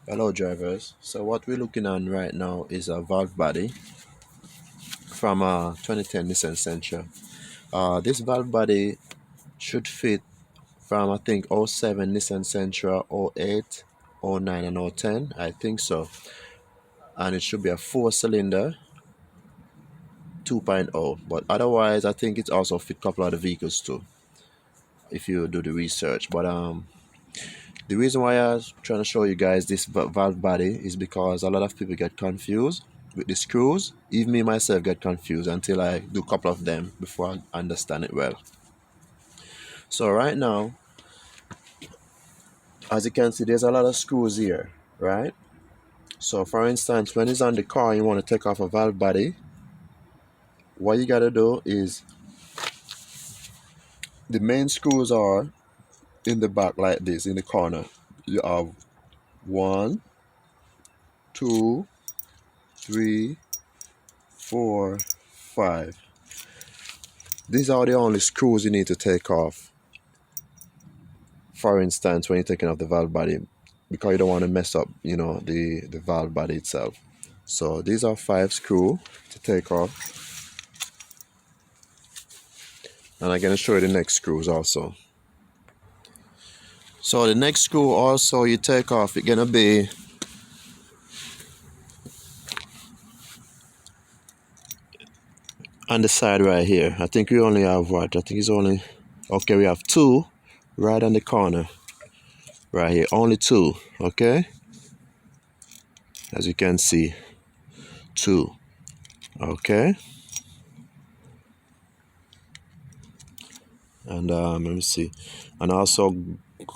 Hello drivers. So what we're looking on right now is a valve body from a 2010 Nissan Sentra. This valve body should fit from I think '07 Nissan Sentra, '08, '09 and '10. I think so. And it should be a 4-cylinder 2.0. But otherwise I think it's also fit a couple of the vehicles too if you do the research. But the reason why I was trying to show you guys this valve body is because a lot of people get confused with the screws. Even me myself get confused until I do a couple of them before I understand it well. So right now, as you can see, there's a lot of screws here, right? So for instance, when it's on the car, you want to take off a valve body. What you gotta do is the main screws are in the back like this, in the corner. You have 1, 2, 3, 4, 5. These are the only screws you need to take off. For instance, when you're taking off the valve body, because you don't want to mess up, the valve body itself. So these are 5 screws to take off. And I'm going to show you the next screws also. So the next screw also you take off, it's going to be on the side right here. I think we only have what? I think it's only, okay, we have 2 right on the corner. Right here, only 2, okay? As you can see, 2, okay? And let me see, and also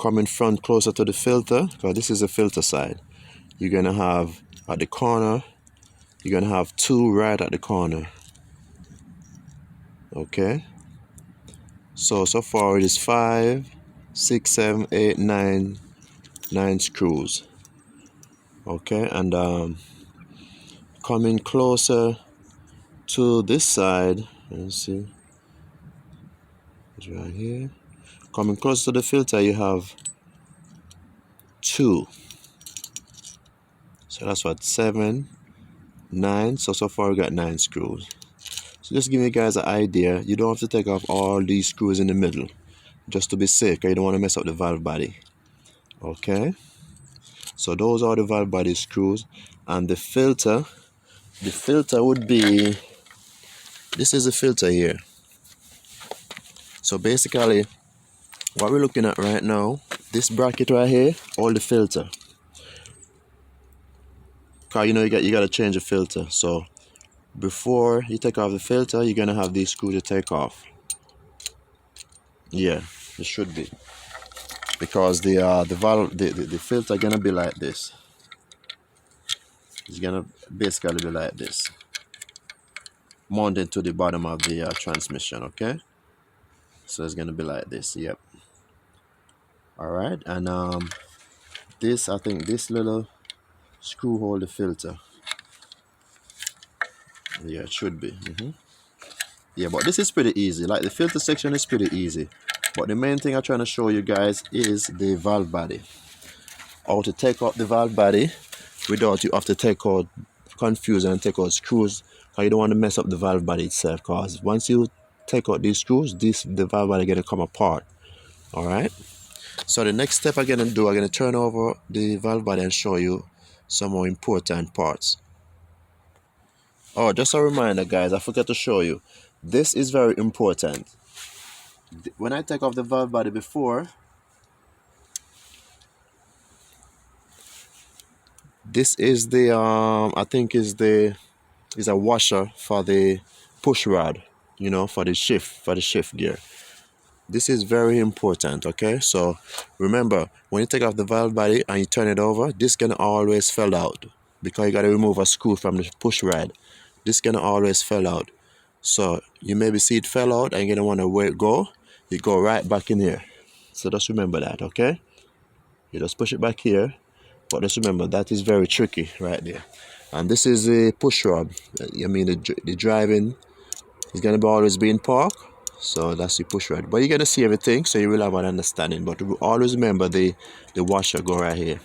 come in front closer to the filter, because this is the filter side. You're gonna have at the corner, you're gonna have 2 right at the corner, okay? So far it is 5, 6, 7, 8, 9 screws, okay? And coming closer to this side, let's see, it's right here. Coming close to the filter, you have 2. So that's what, 7, 9. So far we got 9 screws. So just give you guys an idea. You don't have to take off all these screws in the middle, just to be safe, because you don't want to mess up the valve body. Okay. So those are the valve body screws, and the filter would be. This is the filter here. So basically, what we're looking at right now, this bracket right here, all the filter. Cause you got to change the filter. So before you take off the filter, you're gonna have these screws to take off. Yeah, it should be, because the valve, the filter gonna be like this. It's gonna basically be like this, mounted to the bottom of the transmission. Okay, so it's gonna be like this. Yep. All right, and this, I think this little screw hold the filter. Yeah, it should be. Yeah, but this is pretty easy. Like the filter section is pretty easy, but the main thing I'm trying to show you guys is the valve body. How to take out the valve body without you have to take out, confuse and take out screws, because you don't want to mess up the valve body itself, because once you take out these screws, the valve body gonna come apart. All right, so the next step I'm gonna do, I'm gonna turn over the valve body and show you some more important parts. Oh, just a reminder guys, I forgot to show you, this is very important. When I take off the valve body before, this is the I think is a washer for the push rod, for the shift gear. This is very important, okay? So remember, when you take off the valve body and you turn it over, this can always fall out, because you got to remove a screw from the push rod. This can always fall out. So you maybe see it fell out and you're gonna want to where it go. You go right back in here. So just remember that, okay? You just push it back here, but just remember that is very tricky right there. And this is a push rod. I mean the driving is gonna be always be in park. So that's the push rod. But you're gonna see everything, so you will have an understanding. But always remember the washer go right here.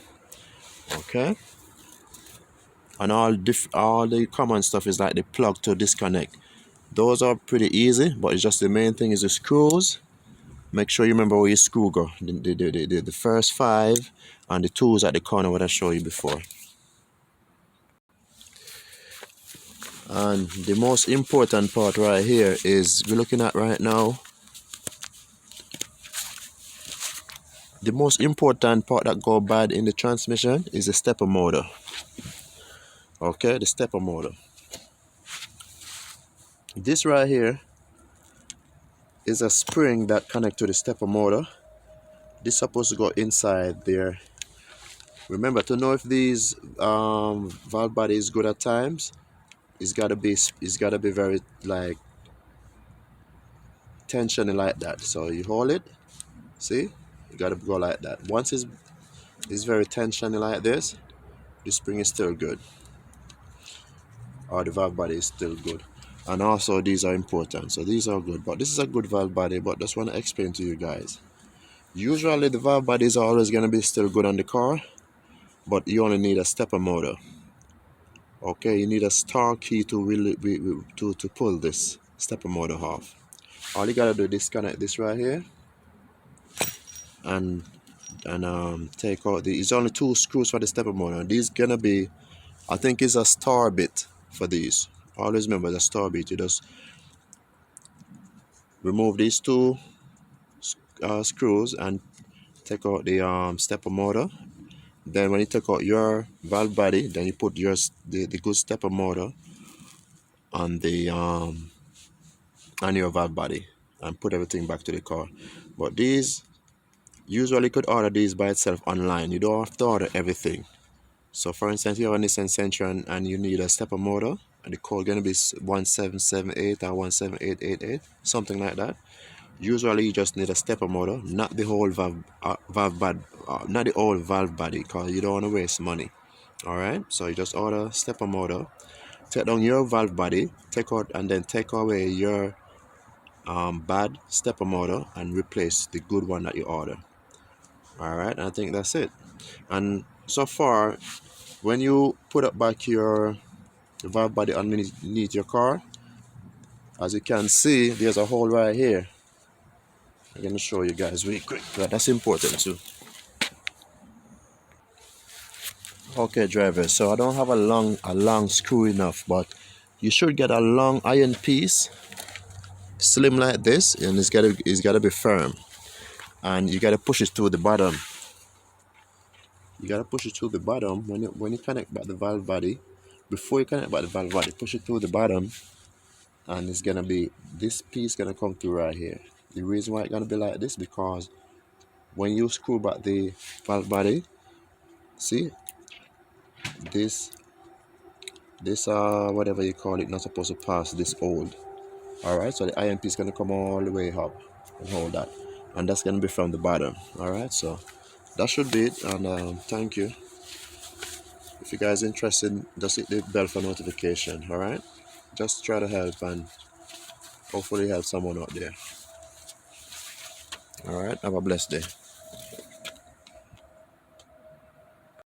Okay, and all the common stuff is like the plug to disconnect. Those are pretty easy, but it's just the main thing is the screws. Make sure you remember where your screw go. The first 5 and the tools at the corner what I showed you before. And the most important part right here is we're looking at right now. The most important part that go bad in the transmission is the stepper motor. Okay, the stepper motor. This right here is a spring that connect to the stepper motor. This is supposed to go inside there. Remember, to know if these valve body is good at times, it's gotta be very like tension like that. So you hold it, see, you gotta go like that. Once it's very tension like this, the spring is still good, or the valve body is still good. And also these are important, so these are good. But this is a good valve body, but just want to explain to you guys. Usually the valve bodies are always going to be still good on the car, but you only need a stepper motor. Okay, you need a star key to really to pull this stepper motor off. All you gotta do is disconnect this right here, and take out the. It's only 2 screws for the stepper motor. These gonna be, I think, it's a star bit for these. Always remember the star bit. You just remove these 2 screws and take out the stepper motor. Then when you take out your valve body, then you put the good stepper motor on the on your valve body and put everything back to the car. But these usually could order these by itself online. You don't have to order everything. So for instance, you have a Nissan Sentra and you need a stepper motor, and the code gonna be 1778 or 17888, something like that. Usually you just need a stepper motor, not the whole not the whole valve body, because you don't want to waste money. All right, so you just order stepper motor, take down your valve body, take out and then take away your bad stepper motor and replace the good one that you order. All right, I think that's it. And so far, when you put up back your valve body underneath your car, as you can see, there's a hole right here. I'm going to show you guys really quick. That's important too. Okay, driver, so I don't have a long screw enough, but you should get a long iron piece, slim like this, and it's gotta be firm, and you gotta push it to the bottom. You gotta push it to the bottom when you connect back the valve body. Before you connect back the valve body, push it to the bottom, and it's gonna be this piece gonna come through right here. The reason why it's gonna be like this, because when you screw back the valve body, see this whatever you call it, not supposed to pass this old. All right, so the iron piece gonna come all the way up and hold that, and that's gonna be from the bottom. All right, so that should be it, and thank you. If you guys interested, just hit the bell for notification. All right, just try to help and hopefully help someone out there. All right, have a blessed day.